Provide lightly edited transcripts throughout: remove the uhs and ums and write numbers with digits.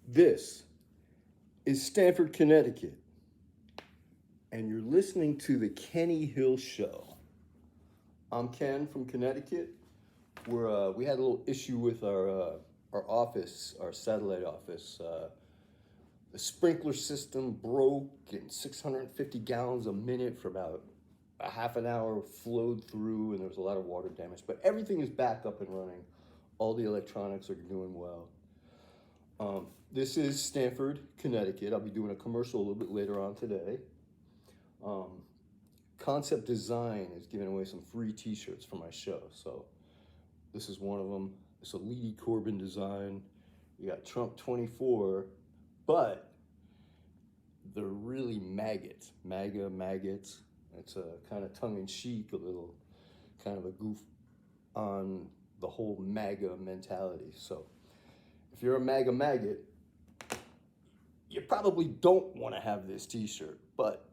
This is Stamford, Connecticut, and you're listening to the Kenny Hill Show. I'm Ken from Connecticut. We had a little issue with our office, our satellite office. The sprinkler system broke, and 650 gallons a minute for about a half an hour flowed through, and there was a lot of water damage. But everything is back up and running. All the electronics are doing well. This is Stamford, Connecticut. I'll be doing a commercial a little bit later on today. Concept Design is giving away some free t-shirts for my show. So this is one of them. It's a Leedy Corbin design. You got Trump 24, but they're really maggots, MAGA maggots. It's a kind of tongue-in-cheek, a little kind of a goof on the whole MAGA mentality. So if you're a MAGA maggot, you probably don't want to have this t-shirt, but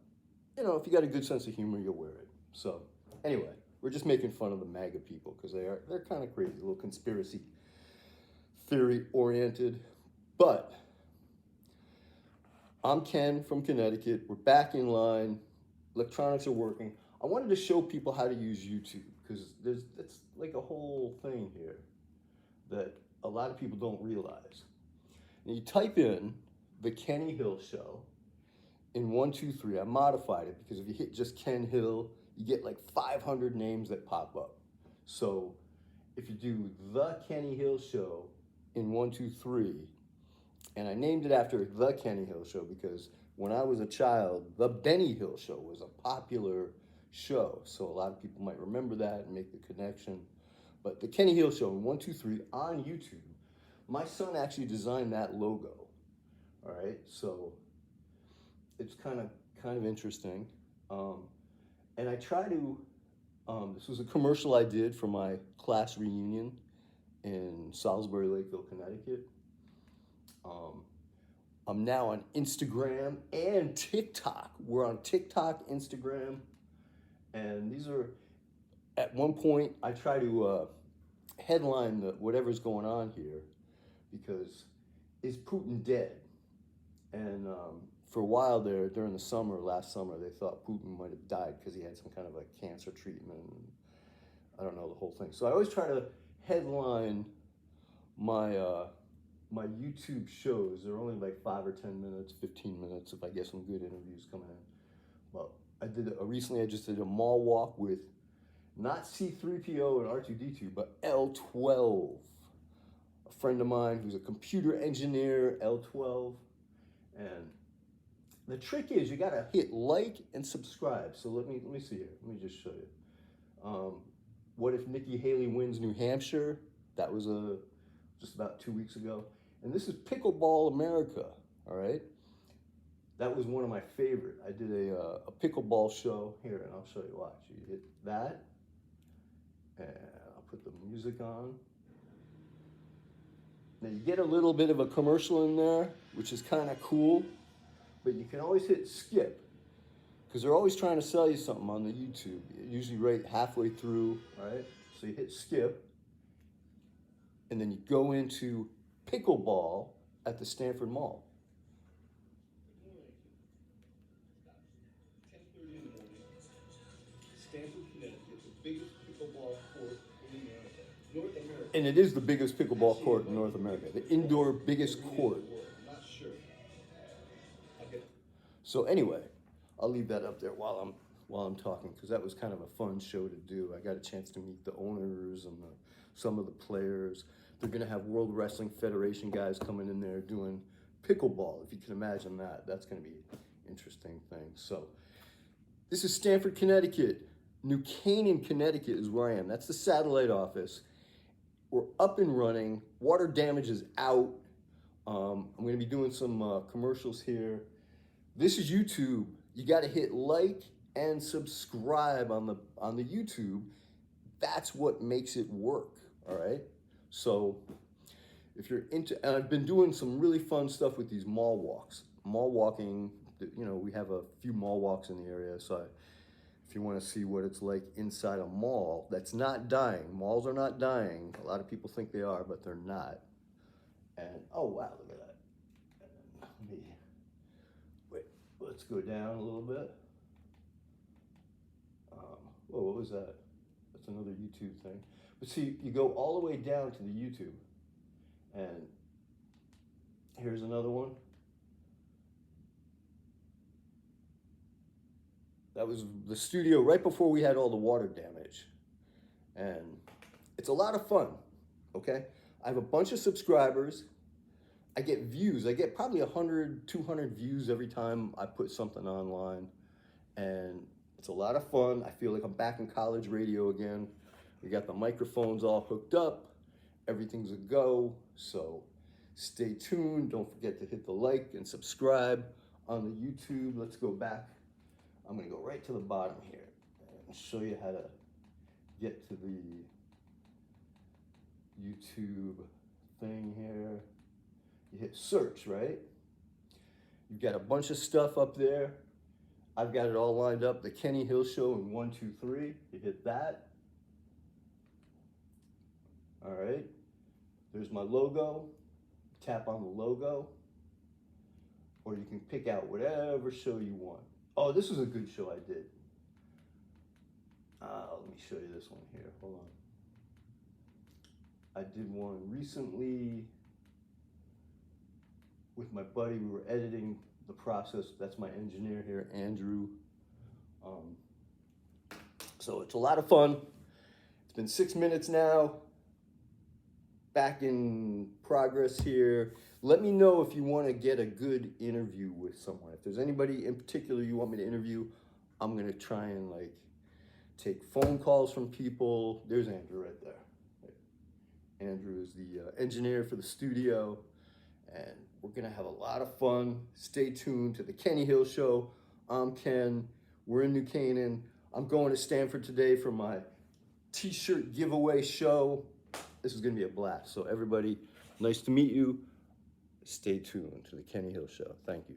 you know, if you got a good sense of humor, you'll wear it. So anyway, we're just making fun of the MAGA people because they're kind of crazy, a little conspiracy theory oriented. But I'm Ken from Connecticut. We're back in line. Electronics are working. I wanted to show people how to use YouTube because it's like a whole thing here that a lot of people don't realize. And you type in the Kenny Hill Show in 123. I modified it because if you hit just Ken Hill, you get like 500 names that pop up. So if you do the Kenny Hill Show in 123, and I named it after the Kenny Hill Show because when I was a child, the Benny Hill Show was a popular show. So a lot of people might remember that and make the connection. But the Kenny Hill Show in 123 on YouTube, my son actually designed that logo. All right, so it's kind of interesting. And I try to, this was a commercial I did for my class reunion in Salisbury, Lakeville, Connecticut. I'm now on Instagram and TikTok. We're on TikTok, Instagram, and these are, at one point, I try to headline whatever's going on here because is Putin dead? And for a while there, during the summer, last summer, they thought Putin might have died because he had some kind of a cancer treatment. And I don't know the whole thing. So I always try to headline my my YouTube shows. They're only like 5 or 10 minutes, 15 minutes if I get some good interviews coming in. Well, I did recently. I just did a mall walk with not C3PO and R2D2, but L12. A friend of mine who's a computer engineer, L12. And the trick is you gotta hit like and subscribe. So let me see here. Let me just show you. What if Nikki Haley wins New Hampshire? That was just about 2 weeks ago. And this is Pickleball America. All right. That was one of my favorite. I did a pickleball show here, and I'll show you. Watch. You hit that, and I'll put the music on. Now you get a little bit of a commercial in there, which is kind of cool, but you can always hit skip because they're always trying to sell you something on the YouTube, usually right halfway through, right? So you hit skip, and then you go into pickleball at the Stanford Mall. Stanford, Connecticut, the biggest pickleball court in America. North America. And it is the biggest pickleball court in North America, the indoor biggest court. I'm not sure. So anyway, I'll leave that up there while I'm talking because that was kind of a fun show to do. I got a chance to meet the owners and some of the players. They're gonna have World Wrestling Federation guys coming in there doing pickleball. If you can imagine that, that's gonna be an interesting thing. So this is Stamford, Connecticut. New Canaan, Connecticut is where I am. That's the satellite office. We're up and running. Water damage is out. I'm going to be doing some commercials here. This is YouTube. You got to hit like and subscribe on the YouTube. That's what makes it work. All right. So if you're into, and I've been doing some really fun stuff with these mall walks. Mall walking. You know, we have a few mall walks in the area, so if you want to see what it's like inside a mall that's not dying. Malls are not dying. A lot of people think they are, but they're not. And oh wow, look at that. let's go down a little bit. Whoa, what was that? That's another YouTube thing. But see, you go all the way down to the YouTube. And here's another one. That was the studio right before we had all the water damage. And it's a lot of fun, okay? I have a bunch of subscribers. I get views. I get probably 100, 200 views every time I put something online. And it's a lot of fun. I feel like I'm back in college radio again. We got the microphones all hooked up. Everything's a go. So stay tuned. Don't forget to hit the like and subscribe on the YouTube. Let's go back. I'm going to go right to the bottom here and show you how to get to the YouTube thing here. You hit search, right? You've got a bunch of stuff up there. I've got it all lined up. The Kenny Hill Show in 1, 2, 3. You hit that. All right. There's my logo. Tap on the logo. Or you can pick out whatever show you want. Oh, this was a good show I did. Let me show you this one here. Hold on. I did one recently with my buddy. We were editing the process. That's my engineer here, Andrew. So it's a lot of fun. It's been 6 minutes now. Back in progress here. Let me know if you want to get a good interview with someone. If there's anybody in particular you want me to interview, I'm going to try and like take phone calls from people. There's Andrew right there. Andrew is the engineer for the studio, and we're going to have a lot of fun. Stay tuned to the Kenny Hill Show. I'm Ken. We're in New Canaan. I'm going to Stanford today for my t-shirt giveaway show. This is going to be a blast. So everybody, nice to meet you. Stay tuned to the Kenny Hill Show. Thank you.